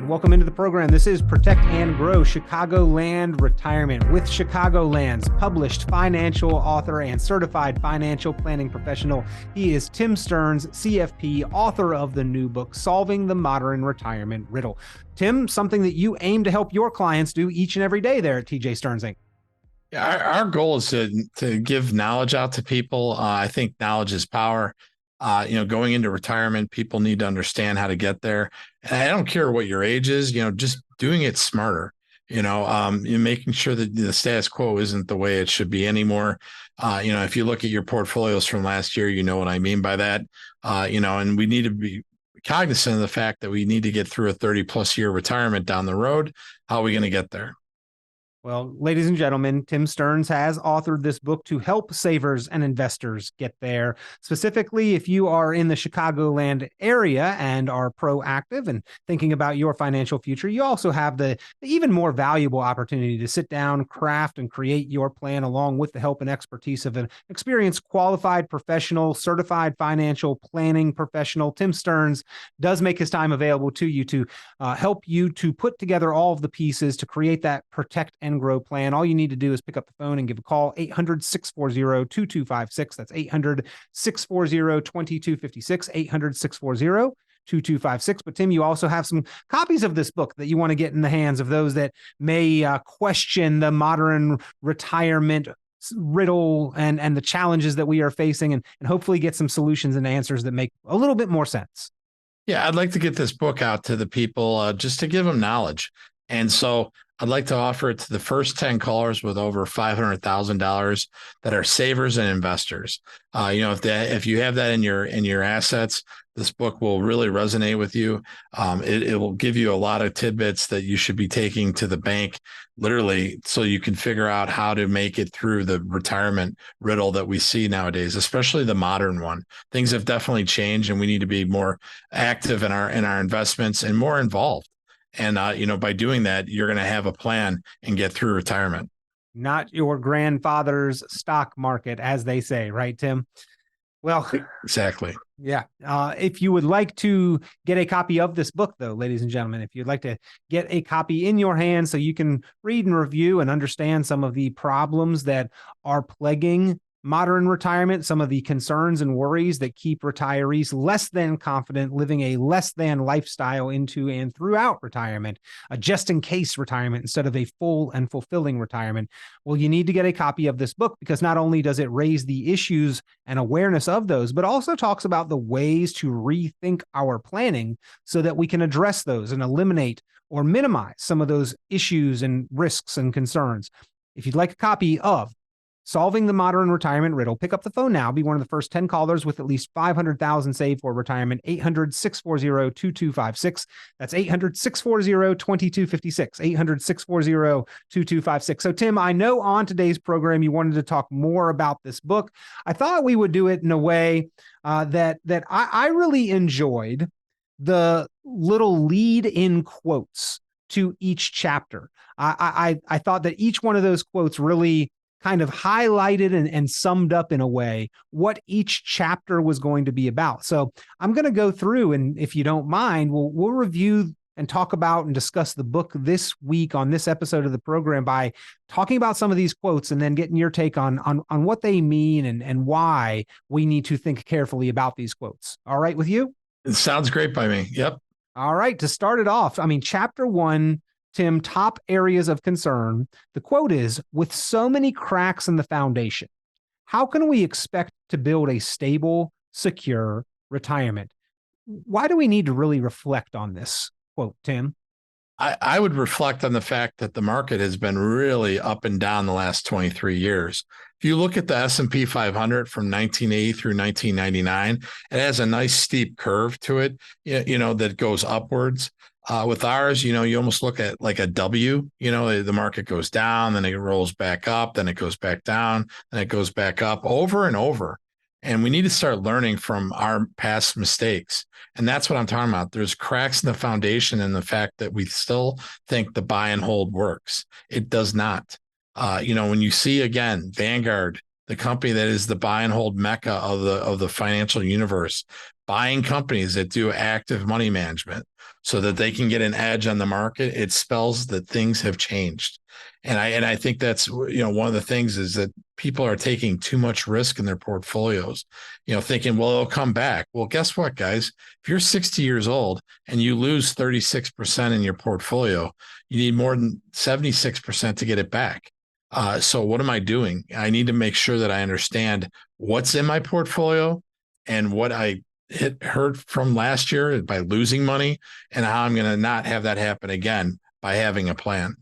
and welcome into the program. This is Protect and Grow Chicagoland Retirement with Chicagoland's published financial author and certified financial planning professional. He is Tim Stearns, CFP, author of the new book, Solving the Modern Retirement Riddle. Tim, something that you aim to help your clients do each and every day there at TJ Stearns Inc. Yeah, our goal is to give knowledge out to people. I think knowledge is power. Going into retirement, people need to understand how to get there. And I don't care what your age is, just doing it smarter, you're making sure that the status quo isn't the way it should be anymore. If you look at your portfolios from last year, you know what I mean by that, and we need to be cognizant of the fact that we need to get through a 30+ year retirement down the road. How are we going to get there? Well, ladies and gentlemen, Tim Stearns has authored this book to help savers and investors get there. Specifically, if you are in the Chicagoland area and are proactive and thinking about your financial future, you also have the even more valuable opportunity to sit down, craft, and create your plan along with the help and expertise of an experienced, qualified professional, certified financial planning professional. Tim Stearns does make his time available to you to help you to put together all of the pieces to create that Protect and Grow plan. All you need to do is pick up the phone and give a call, 800-640-2256. That's 800-640-2256, 800-640-2256. But Tim, you also have some copies of this book that you want to get in the hands of those that may question the modern retirement riddle and the challenges that we are facing, and hopefully get some solutions and answers that make a little bit more sense. Yeah, I'd like to get this book out to the people just to give them knowledge. And so I'd like to offer it to the first 10 callers with over $500,000 that are savers and investors. If you have that in your assets, this book will really resonate with you. It will give you a lot of tidbits that you should be taking to the bank, literally, so you can figure out how to make it through the retirement riddle that we see nowadays, especially the modern one. Things have definitely changed, and we need to be more active in our investments and more involved. And, by doing that, you're going to have a plan and get through retirement. Not your grandfather's stock market, as they say, right, Tim? Well, exactly. Yeah. If you would like to get a copy of this book, though, ladies and gentlemen, if you'd like to get a copy in your hands so you can read and review and understand some of the problems that are plaguing modern retirement, some of the concerns and worries that keep retirees less than confident, living a less than lifestyle into and throughout retirement, a just in case retirement instead of a full and fulfilling retirement. Well, you need to get a copy of this book because not only does it raise the issues and awareness of those, but also talks about the ways to rethink our planning so that we can address those and eliminate or minimize some of those issues and risks and concerns. If you'd like a copy of Solving the Modern Retirement Riddle, pick up the phone now. Be one of the first 10 callers with at least $500,000 saved for retirement. 800-640-2256. That's 800-640-2256. 800-640-2256. So, Tim, I know on today's program you wanted to talk more about this book. I thought we would do it in a way that I really enjoyed the little lead-in quotes to each chapter. I thought that each one of those quotes really kind of highlighted and summed up in a way what each chapter was going to be about. So I'm going to go through, and if you don't mind, we'll review and talk about and discuss the book this week on this episode of the program by talking about some of these quotes and then getting your take on what they mean and why we need to think carefully about these quotes. All right with you? It sounds great by me. Yep. All right. To start it off, chapter 1, Tim, top areas of concern. The quote is, with so many cracks in the foundation, how can we expect to build a stable, secure retirement? Why do we need to really reflect on this quote, Tim? I would reflect on the fact that the market has been really up and down the last 23 years. If you look at the S&P 500 from 1980 through 1999, it has a nice steep curve to it, that goes upwards. With ours, you almost look at like a W, the market goes down, then it rolls back up, then it goes back down, then it goes back up over and over. And we need to start learning from our past mistakes. And that's what I'm talking about. There's cracks in the foundation and the fact that we still think the buy and hold works. It does not. When you see, again, Vanguard, the company that is the buy and hold mecca of the financial universe, buying companies that do active money management so that they can get an edge on the market, it spells that things have changed. And I think that's, one of the things is that people are taking too much risk in their portfolios, thinking, well, it'll come back. Well, guess what, guys? If you're 60 years old and you lose 36% in your portfolio, you need more than 76% to get it back. So what am I doing? I need to make sure that I understand what's in my portfolio and what I heard from last year by losing money, and how I'm going to not have that happen again by having a plan.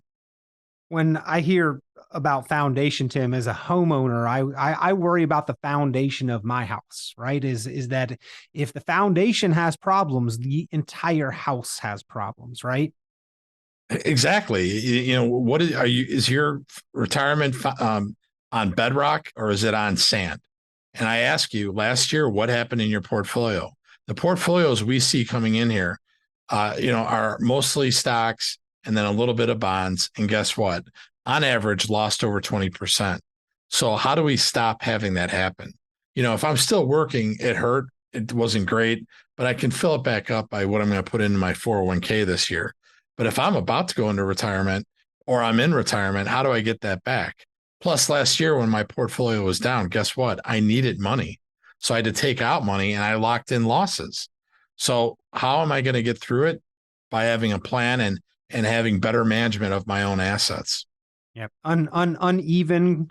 When I hear about foundation, Tim, as a homeowner, I worry about the foundation of my house, right? Is that if the foundation has problems, the entire house has problems, right? Exactly. What is your retirement on bedrock, or is it on sand? And I ask you, last year, what happened in your portfolio? The portfolios we see coming in here, are mostly stocks and then a little bit of bonds. And guess what? On average, lost over 20%. So how do we stop having that happen? If I'm still working, it hurt. It wasn't great, but I can fill it back up by what I'm going to put into my 401k this year. But if I'm about to go into retirement or I'm in retirement, how do I get that back? Plus, last year when my portfolio was down, guess what? I needed money. So I had to take out money and I locked in losses. So how am I going to get through it? By having a plan and having better management of my own assets. Yep. Uneven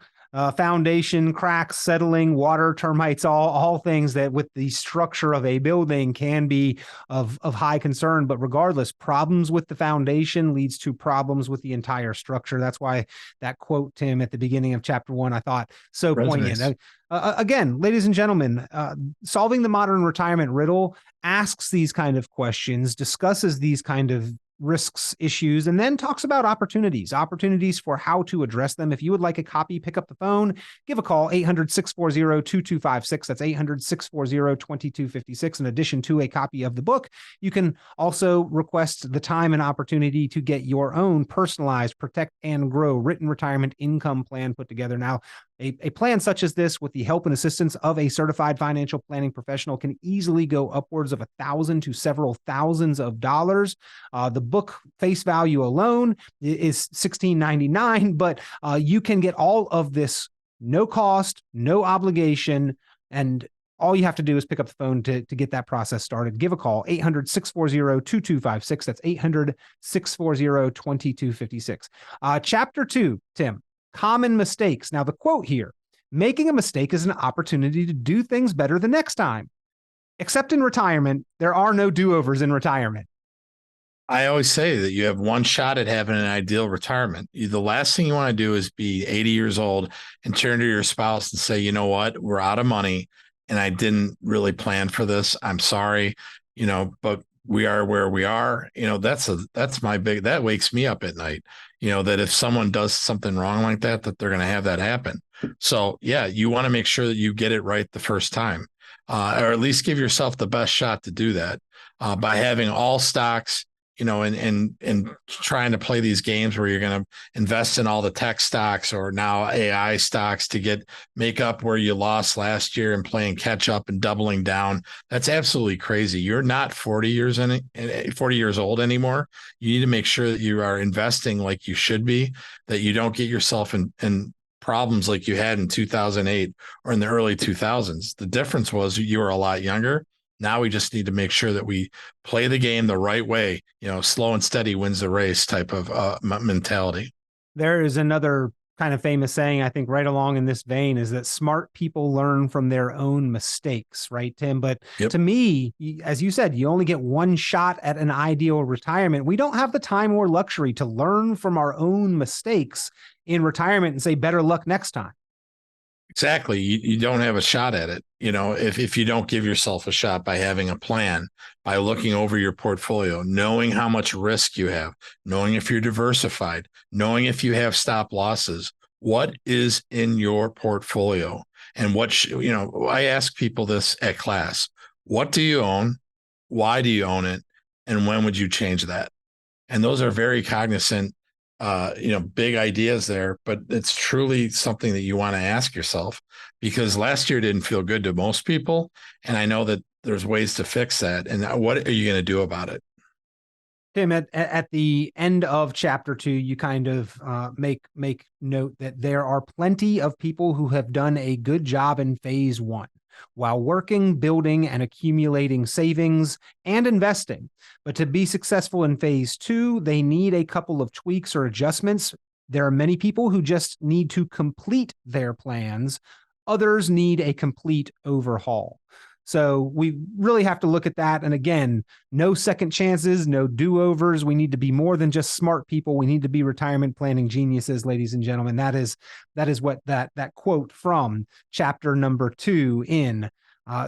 foundation, cracks, settling, water, termites, all things that with the structure of a building can be of high concern. But regardless, problems with the foundation leads to problems with the entire structure. That's why that quote, Tim, at the beginning of chapter 1, I thought so poignant. Again, ladies and gentlemen, Solving the Modern Retirement Riddle asks these kind of questions, discusses these kind of risks, issues, and then talks about opportunities for how to address them. If you would like a copy, pick up the phone, give a call, 800-640-2256. That's 800-640-2256. In addition to a copy of the book, you can also request the time and opportunity to get your own personalized Protect and Grow written retirement income plan put together. Now, a plan such as this, with the help and assistance of a certified financial planning professional, can easily go upwards of $1,000 to several thousands of dollars. The book face value alone is $16.99, but you can get all of this no cost, no obligation, and all you have to do is pick up the phone to get that process started. Give a call, 800-640-2256. That's 800-640-2256. Chapter 2, Tim. Common mistakes. Now, the quote here: making a mistake is an opportunity to do things better the next time. Except in retirement, there are no do-overs in retirement. I always say that you have one shot at having an ideal retirement. The last thing you want to do is be 80 years old and turn to your spouse and say, you know what, we're out of money and I didn't really plan for this. I'm sorry, but we are where we are. That wakes me up at night. That if someone does something wrong like that they're going to have that happen. So yeah, you want to make sure that you get it right the first time, or at least give yourself the best shot to do that, by having all stocks, and trying to play these games where you're going to invest in all the tech stocks or now AI stocks to make up where you lost last year and playing catch up and doubling down. That's absolutely crazy. You're not 40 years old anymore. You need to make sure that you are investing like you should be, that you don't get yourself in problems like you had in 2008 or in the early 2000s. The difference was you were a lot younger. Now we just need to make sure that we play the game the right way. Slow and steady wins the race type of mentality. There is another kind of famous saying, I think right along in this vein, is that smart people learn from their own mistakes, right, Tim? But To me, as you said, you only get one shot at an ideal retirement. We don't have the time or luxury to learn from our own mistakes in retirement and say, better luck next time. Exactly. You don't have a shot at it. If you don't give yourself a shot by having a plan, by looking over your portfolio, knowing how much risk you have, knowing if you're diversified, knowing if you have stop losses, what is in your portfolio? And I ask people this at class: what do you own? Why do you own it? And when would you change that? And those are very cognizant, big ideas there, but it's truly something that you want to ask yourself, because last year didn't feel good to most people. And I know that there's ways to fix that. And what are you going to do about it? Tim, at the end of chapter 2, you kind of make note that there are plenty of people who have done a good job in phase 1 while working, building, and accumulating savings and investing. But to be successful in phase 2, they need a couple of tweaks or adjustments. There are many people who just need to complete their plans. Others need a complete overhaul. So we really have to look at that. And again, no second chances, no do-overs. We need to be more than just smart people. We need to be retirement planning geniuses, ladies and gentlemen. That is what that quote from chapter number 2 in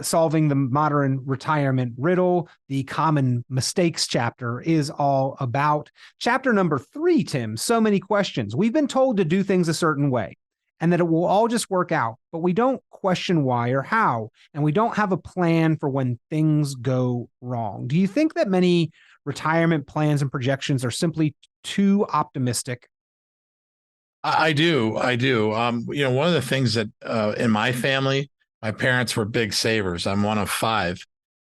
Solving the Modern Retirement Riddle, the Common Mistakes chapter, is all about. Chapter number 3, Tim, so many questions. We've been told to do things a certain way and that it will all just work out, but we don't question why or how, and we don't have a plan for when things go wrong. Do you think that many retirement plans and projections are simply too optimistic? I do. One of the things that in my family, my parents were big savers. I'm one of 5,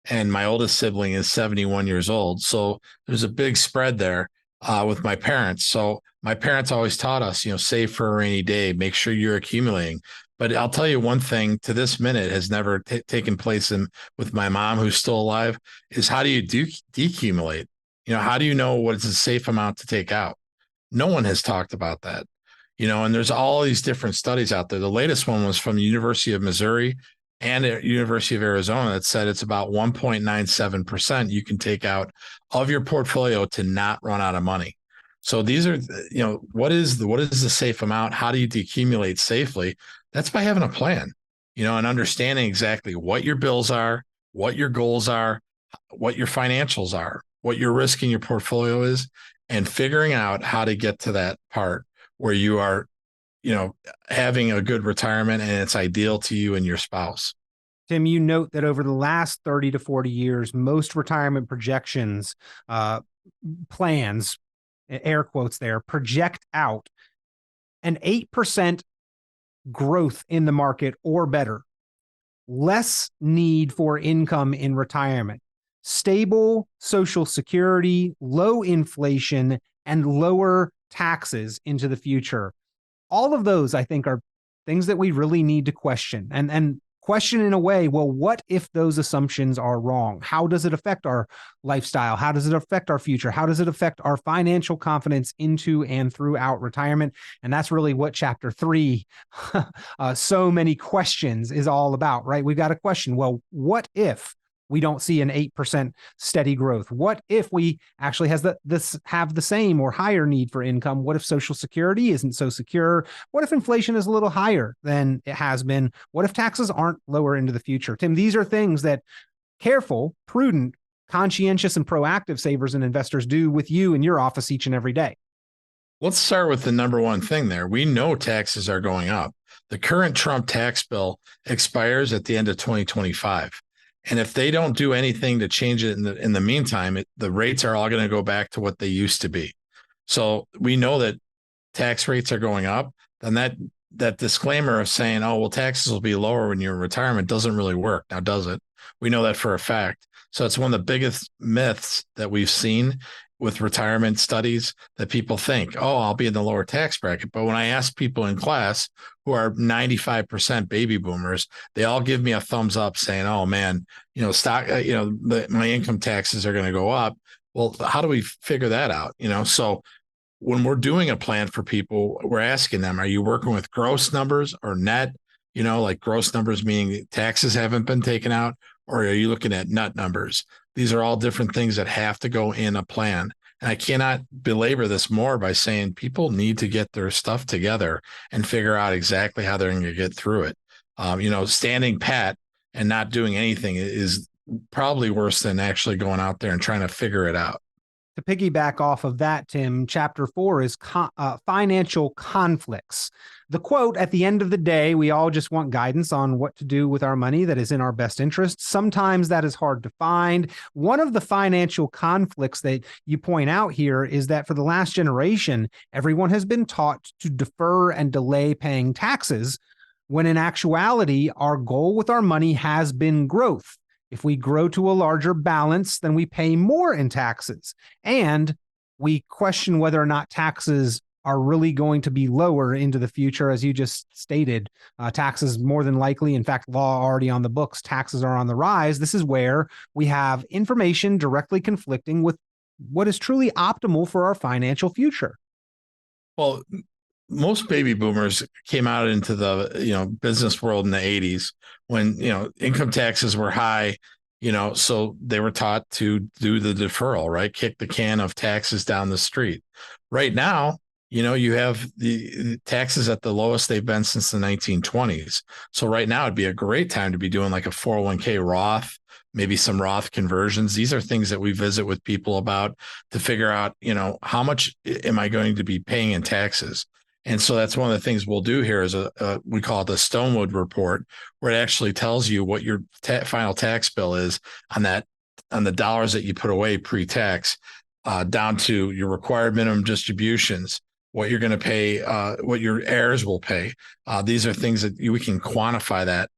and my oldest sibling is 71 years old. So there's a big spread there with my parents. So my parents always taught us, save for a rainy day, make sure you're accumulating. But I'll tell you one thing, to this minute has never taken place with my mom, who's still alive, is how do you decumulate? How do you know what is a safe amount to take out? No one has talked about that. And there's all these different studies out there. The latest one was from the University of Missouri and the University of Arizona that said it's about 1.97% you can take out of your portfolio to not run out of money. So these are, what is the safe amount? How do you decumulate safely? That's by having a plan, and understanding exactly what your bills are, what your goals are, what your financials are, what your risk in your portfolio is, and figuring out how to get to that part where you are, having a good retirement and it's ideal to you and your spouse. Tim, you note that over the last 30 to 40 years, most retirement projections, plans, air quotes there, project out an 8% growth in the market or better, less need for income in retirement, stable Social Security, low inflation, and lower taxes into the future. All of those, I think, are things that we really need to question and question in a way, well, what if those assumptions are wrong? How does it affect our lifestyle? How does it affect our future? How does it affect our financial confidence into and throughout retirement? And that's really what chapter 3, so many questions, is all about, right? We've got a question. Well, what if we don't see an 8% steady growth? What if we actually have the same or higher need for income? What if Social Security isn't so secure? What if inflation is a little higher than it has been? What if taxes aren't lower into the future? Tim, these are things that careful, prudent, conscientious, and proactive savers and investors do with you in your office each and every day. Let's start with the number one thing there. We know taxes are going up. The current Trump tax bill expires at the end of 2025. And if they don't do anything to change it in the meantime, the rates are all going to go back to what they used to be. So we know that tax rates are going up. Then that disclaimer of saying, oh, well, taxes will be lower when you're in retirement doesn't really work. Now, does it? We know that for a fact. So it's one of the biggest myths that we've seen with retirement studies, that people think, oh, I'll be in the lower tax bracket. But when I ask people in class who are 95% baby boomers, they all give me a thumbs up saying, oh man, my income taxes are going to go up. Well, how do we figure that out? So when we're doing a plan for people, we're asking them, are you working with gross numbers or net? Like gross numbers meaning taxes haven't been taken out, or are you looking at net numbers? These are all different things that have to go in a plan. And I cannot belabor this more by saying people need to get their stuff together and figure out exactly how they're going to get through it. Standing pat and not doing anything is probably worse than actually going out there and trying to figure it out. To piggyback off of that, Tim, chapter 4 is financial conflicts. The quote, at the end of the day, we all just want guidance on what to do with our money that is in our best interest. Sometimes that is hard to find. One of the financial conflicts that you point out here is that for the last generation, everyone has been taught to defer and delay paying taxes, when in actuality, our goal with our money has been growth. If we grow to a larger balance, then we pay more in taxes. And we question whether or not taxes are really going to be lower into the future. As you just stated, taxes more than likely, in fact, law already on the books, taxes are on the rise. This is where we have information directly conflicting with what is truly optimal for our financial future. Well, most baby boomers came out into the business world in the 80s when income taxes were high, so they were taught to do the deferral, right? Kick the can of taxes down the street. Right now, you have the taxes at the lowest they've been since the 1920s. So right now it'd be a great time to be doing like a 401k Roth, maybe some Roth conversions. These are things that we visit with people about to figure out, how much am I going to be paying in taxes? And so that's one of the things we'll do here is we call it the Stonewood report, where it actually tells you what your final tax bill is on the dollars that you put away pre-tax, down to your required minimum distributions, what you're going to pay, what your heirs will pay. These are things that we can quantify that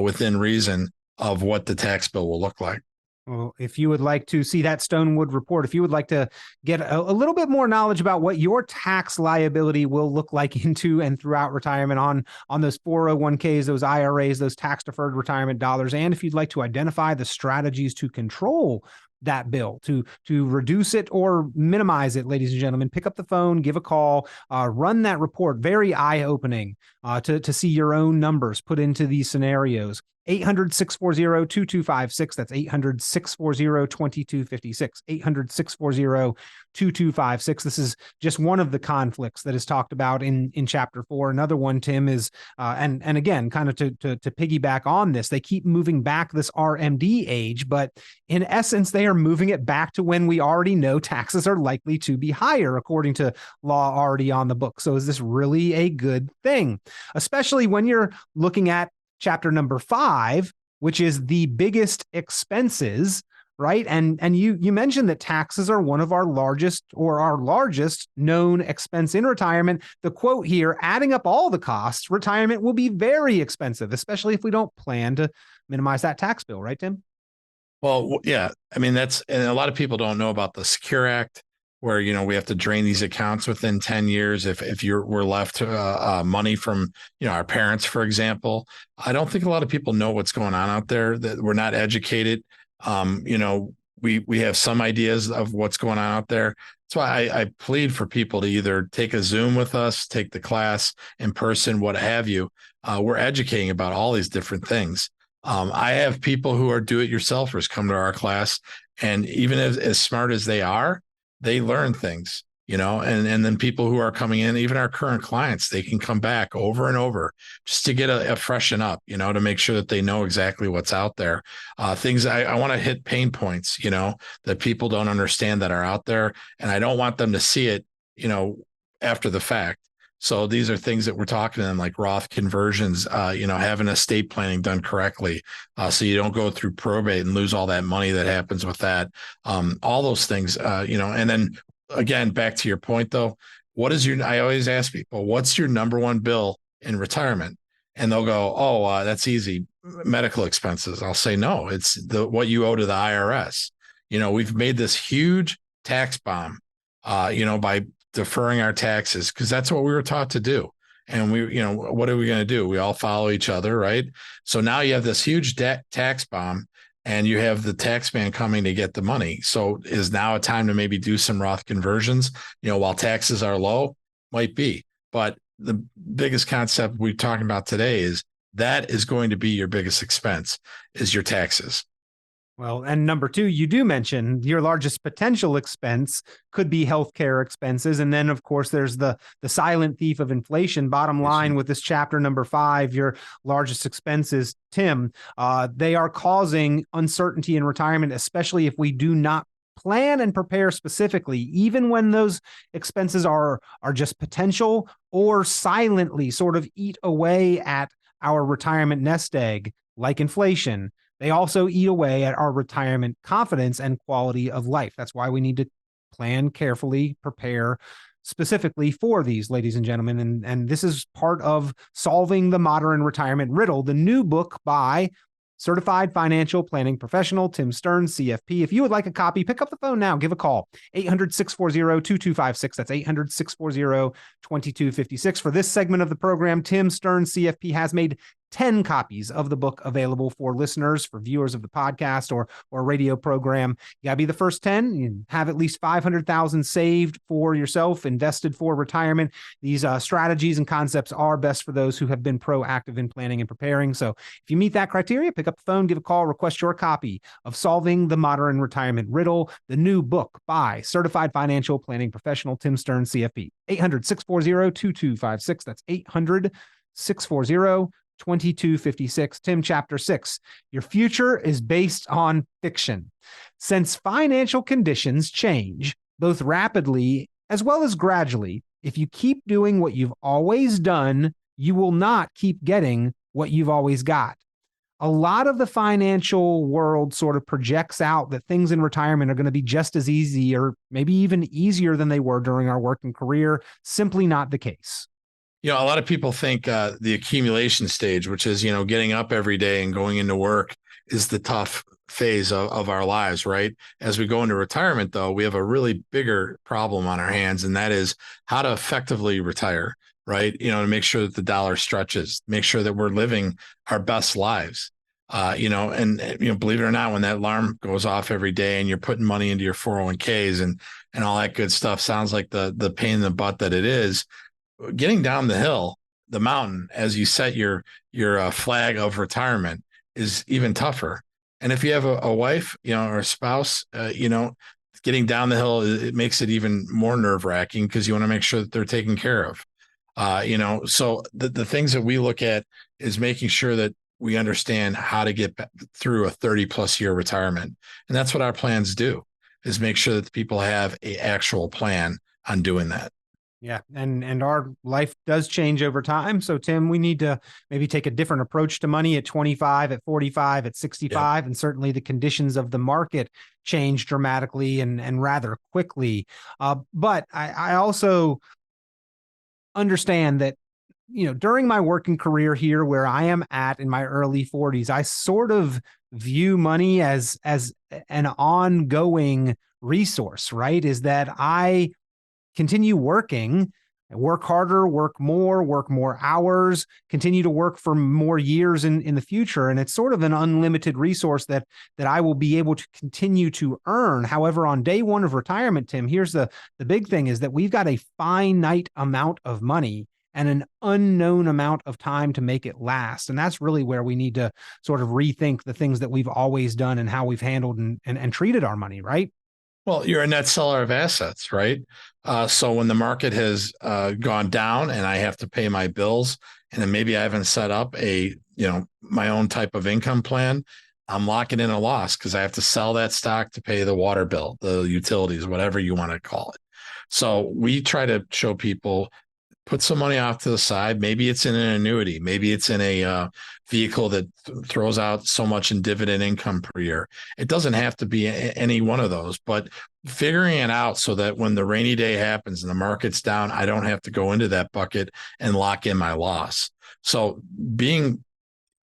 within reason of what the tax bill will look like. Well, if you would like to see that Stonewood report, if you would like to get a little bit more knowledge about what your tax liability will look like into and throughout retirement on those 401ks, those IRAs, those tax deferred retirement dollars, and if you'd like to identify the strategies to control that bill, to reduce it or minimize it, ladies and gentlemen, pick up the phone, give a call, run that report. Very eye-opening to see your own numbers put into these scenarios. 800-640-2256. That's 800-640-2256. 800-640-2256. This is just one of the conflicts that is talked about in chapter 4. Another one, Tim, is, and again, kind of to piggyback on this, they keep moving back this RMD age, but in essence, they are moving it back to when we already know taxes are likely to be higher, according to law already on the book. So is this really a good thing? Especially when you're looking at chapter number 5, which is the biggest expenses, right? And you mentioned that taxes are one of our largest known expense in retirement. The quote here, adding up all the costs, retirement will be very expensive, especially if we don't plan to minimize that tax bill, right, Tim? Well, yeah. I mean, and a lot of people don't know about the Secure Act, where, we have to drain these accounts within 10 years if we're left money from, our parents, for example. I don't think a lot of people know what's going on out there, that we're not educated. We have some ideas of what's going on out there. That's why I plead for people to either take a Zoom with us, take the class in person, what have you. We're educating about all these different things. I have people who are do-it-yourselfers come to our class, and even as smart as they are, they learn things, and then people who are coming in, even our current clients, they can come back over and over just to get a freshen up, to make sure that they know exactly what's out there. Things I want to hit pain points, that people don't understand that are out there. And I don't want them to see it, after the fact. So these are things that we're talking to them, like Roth conversions, having estate planning done correctly, so you don't go through probate and lose all that money that happens with that. All those things, and then again, back to your point though, I always ask people, what's your number one bill in retirement? And they'll go, oh, that's easy. Medical expenses. I'll say, no, it's what you owe to the IRS. We've made this huge tax bomb, by deferring our taxes, because that's what we were taught to do. And what are we going to do? We all follow each other, right? So now you have this huge tax bomb, and you have the tax man coming to get the money. So is now a time to maybe do some Roth conversions, while taxes are low? Might be. But the biggest concept we're talking about today is that is going to be your biggest expense, is your taxes. Well, and number 2, you do mention your largest potential expense could be healthcare expenses. And then, of course, there's the silent thief of inflation. Bottom line with this chapter number 5, your largest expenses, Tim, they are causing uncertainty in retirement, especially if we do not plan and prepare specifically, even when those expenses are just potential or silently sort of eat away at our retirement nest egg, like inflation. They also eat away at our retirement confidence and quality of life. That's why we need to plan carefully, prepare specifically for these, ladies and gentlemen. And this is part of Solving the Modern Retirement Riddle, the new book by Certified Financial Planning Professional, Tim Stearns, CFP. If you would like a copy, pick up the phone now. Give a call, 800-640-2256. That's 800-640-2256. For this segment of the program, Tim Stearns, CFP, has made 10 copies of the book available for listeners, for viewers of the podcast or radio program. You gotta be the first 10. You have at least 500,000 saved for yourself, invested for retirement. These strategies and concepts are best for those who have been proactive in planning and preparing. So if you meet that criteria, pick up the phone, give a call, request your copy of Solving the Modern Retirement Riddle, the new book by Certified Financial Planning Professional Tim Stearns, CFP. 800-640-2256. That's 800-640-2256. Tim, Chapter 6. Your future is based on fiction. Since financial conditions change both rapidly as well as gradually, if you keep doing what you've always done, you will not keep getting what you've always got. A lot of the financial world sort of projects out that things in retirement are going to be just as easy or maybe even easier than they were during our working career. Simply not the case. A lot of people think the accumulation stage, which is, getting up every day and going into work, is the tough phase of our lives, right? As we go into retirement, though, we have a really bigger problem on our hands, and that is how to effectively retire, right? To make sure that the dollar stretches, make sure that we're living our best lives. Believe it or not, when that alarm goes off every day and you're putting money into your 401ks and all that good stuff, sounds like the pain in the butt that it is. Getting down the hill, the mountain, as you set your flag of retirement is even tougher. And if you have a wife, or a spouse, getting down the hill, it makes it even more nerve wracking because you want to make sure that they're taken care of. So the things that we look at is making sure that we understand how to get through a 30+ year retirement. And that's what our plans do, is make sure that the people have an actual plan on doing that. Yeah. And our life does change over time. So Tim, we need to maybe take a different approach to money at 25, at 45, at 65. Yeah. And certainly the conditions of the market change dramatically and rather quickly. But I also understand that, during my working career here, where I am at in my early 40s, I sort of view money as an ongoing resource, right? Is that I continue working, work harder, work more hours, continue to work for more years in the future. And it's sort of an unlimited resource that I will be able to continue to earn. However, on day one of retirement, Tim, here's the big thing, is that we've got a finite amount of money and an unknown amount of time to make it last. And that's really where we need to sort of rethink the things that we've always done and how we've handled and treated our money, right? Well, you're a net seller of assets, right? So when the market has gone down and I have to pay my bills, and then maybe I haven't set up my own type of income plan, I'm locking in a loss because I have to sell that stock to pay the water bill, the utilities, whatever you want to call it. So we try to show people, put some money off to the side. Maybe it's in an annuity. Maybe it's in a vehicle that throws out so much in dividend income per year. It doesn't have to be any one of those, but figuring it out so that when the rainy day happens and the market's down, I don't have to go into that bucket and lock in my loss. So being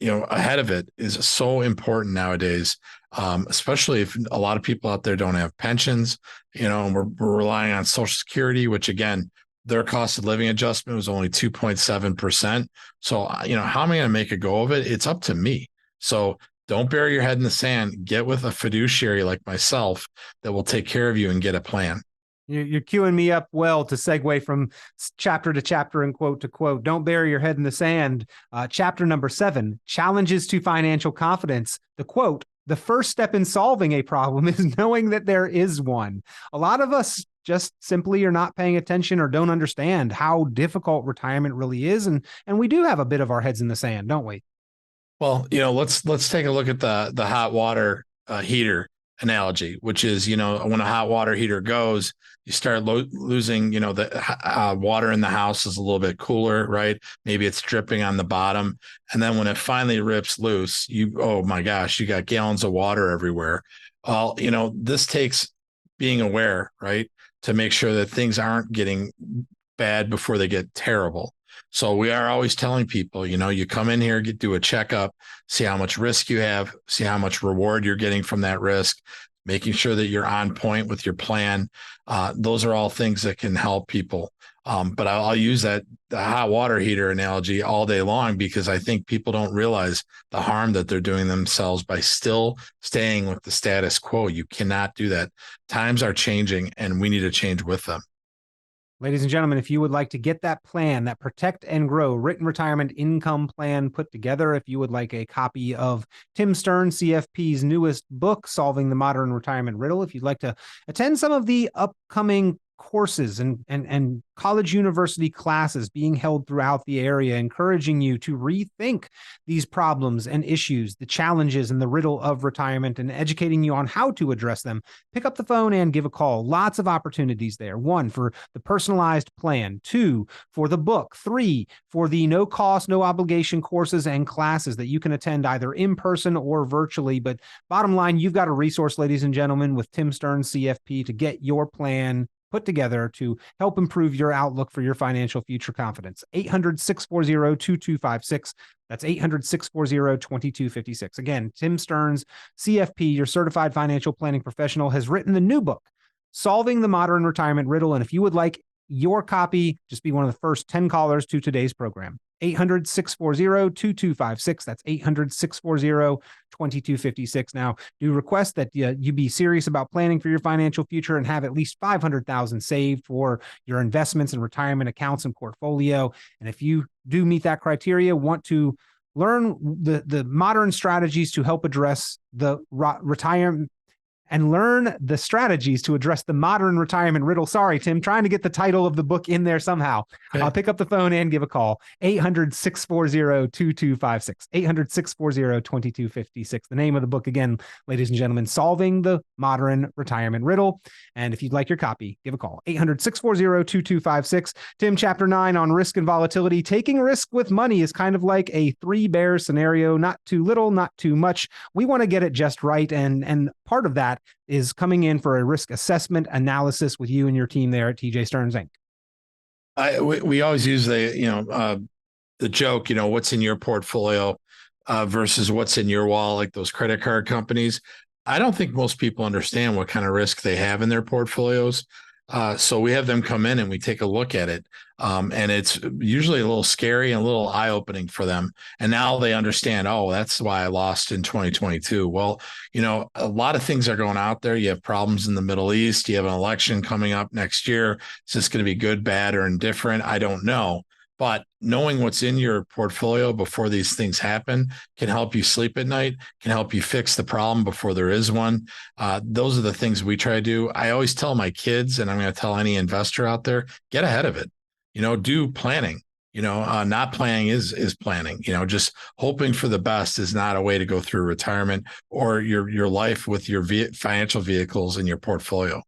ahead of it is so important nowadays, especially if a lot of people out there don't have pensions, and we're relying on Social Security, which again, their cost of living adjustment was only 2.7%. So, how am I going to make a go of it? It's up to me. So don't bury your head in the sand. Get with a fiduciary like myself that will take care of you and get a plan. You're queuing me up well to segue from chapter to chapter and quote to quote. Don't bury your head in the sand. Chapter number 7, challenges to financial confidence. The quote, the first step in solving a problem is knowing that there is one. A lot of us just simply are not paying attention or don't understand how difficult retirement really is. And we do have a bit of our heads in the sand, don't we? Well, let's take a look at the hot water heater analogy, which is, when a hot water heater goes, you start losing, the water in the house is a little bit cooler, right? Maybe it's dripping on the bottom. And then when it finally rips loose, oh my gosh, you got gallons of water everywhere. Well, this takes being aware, right? To make sure that things aren't getting bad before they get terrible. So we are always telling people, you come in here, do a checkup, see how much risk you have, see how much reward you're getting from that risk, making sure that you're on point with your plan. Those are all things that can help people. But I'll use the hot water heater analogy all day long, because I think people don't realize the harm that they're doing themselves by still staying with the status quo. You cannot do that. Times are changing, and we need to change with them. Ladies and gentlemen, if you would like to get that plan, that Protect and Grow Written Retirement Income Plan put together, if you would like a copy of Tim Stern, CFP's newest book, Solving the Modern Retirement Riddle, if you'd like to attend some of the upcoming courses and college university classes being held throughout the area, encouraging you to rethink these problems and issues, the challenges and the riddle of retirement, and educating you on how to address them, pick up the phone and give a call. Lots of opportunities there. 1, for the personalized plan. 2, for the book. 3, for the no cost, no obligation courses and classes that you can attend either in person or virtually. But bottom line, you've got a resource, ladies and gentlemen, with Tim Stern, CFP, to get your plan put together to help improve your outlook for your financial future confidence. 800-640-2256. That's 800-640-2256. Again, Tim Stearns, CFP, your certified financial planning professional, has written the new book, Solving the Modern Retirement Riddle. And if you would like your copy, just be one of the first 10 callers to today's program. 800-640-2256. That's 800-640-2256. Now, do request that you be serious about planning for your financial future and have at least $500,000 saved for your investments and retirement accounts and portfolio. And if you do meet that criteria, want to learn the modern strategies to help address the retirement and learn the strategies to address the modern retirement riddle. Sorry, Tim, trying to get the title of the book in there somehow. Okay. Pick up the phone and give a call. 800-640-2256. 800-640-2256. The name of the book again, ladies and gentlemen, Solving the Modern Retirement Riddle. And if you'd like your copy, give a call. 800-640-2256. Tim, Chapter 9 on risk and volatility. Taking risk with money is kind of like a 3-bear scenario. Not too little, not too much. We want to get it just right. And part of that is coming in for a risk assessment analysis with you and your team there at TJ Stearns Inc. We always use the joke, what's in your portfolio versus what's in your wallet, like those credit card companies. I don't think most people understand what kind of risk they have in their portfolios. So we have them come in and we take a look at it. And it's usually a little scary and a little eye-opening for them. And now they understand, oh, that's why I lost in 2022. Well, a lot of things are going out there. You have problems in the Middle East. You have an election coming up next year. Is this going to be good, bad, or indifferent? I don't know. But knowing what's in your portfolio before these things happen can help you sleep at night, can help you fix the problem before there is one. Those are the things we try to do. I always tell my kids, and I'm going to tell any investor out there, get ahead of it. Do planning. Not planning is planning. Just hoping for the best is not a way to go through retirement or your life with your financial vehicles in your portfolio.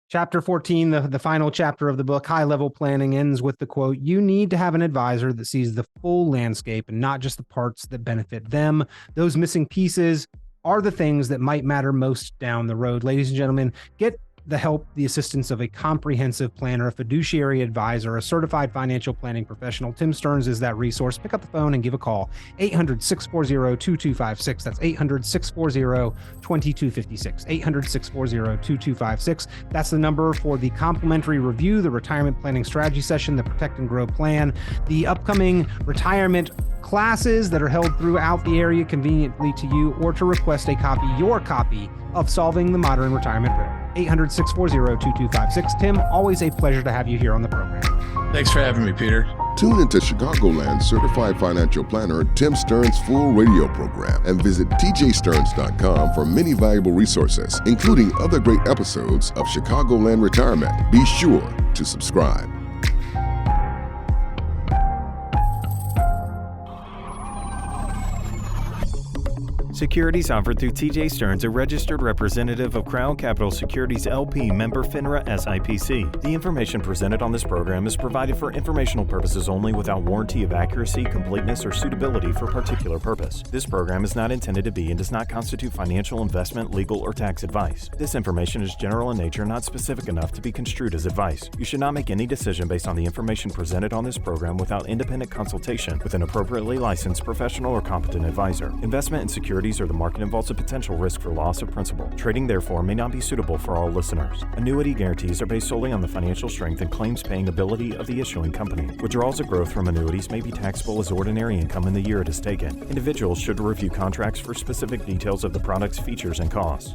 Chapter 14, the final chapter of the book, High Level Planning, ends with the quote, "You need to have an advisor that sees the full landscape and not just the parts that benefit them. Those missing pieces are the things that might matter most down the road." Ladies and gentlemen, get the help, the assistance of a comprehensive planner, a fiduciary advisor, a certified financial planning professional. Tim Stearns is that resource. Pick up the phone and give a call. 800-640-2256. That's 800-640-2256. 800-640-2256. That's the number for the complimentary review, the retirement planning strategy session, the Protect and Grow plan, the upcoming retirement classes that are held throughout the area conveniently to you, or to request your copy of Solving the Modern Retirement Riddle. 800-640-2256. Tim, always a pleasure to have you here on the program. Thanks for having me, Peter. Tune into Chicagoland certified financial planner Tim Stearns' full radio program and visit tjstearns.com for many valuable resources, including other great episodes of Chicagoland Retirement. Be sure to subscribe. Securities offered through TJ Stearns, a registered representative of Crown Capital Securities LP, member FINRA SIPC. The information presented on this program is provided for informational purposes only without warranty of accuracy, completeness, or suitability for particular purpose. This program is not intended to be and does not constitute financial, investment, legal, or tax advice. This information is general in nature, not specific enough to be construed as advice. You should not make any decision based on the information presented on this program without independent consultation with an appropriately licensed professional or competent advisor. Investment in securities or the market involves a potential risk for loss of principal. Trading, therefore, may not be suitable for all listeners. Annuity guarantees are based solely on the financial strength and claims-paying ability of the issuing company. Withdrawals of growth from annuities may be taxable as ordinary income in the year it is taken. Individuals should review contracts for specific details of the product's features and costs.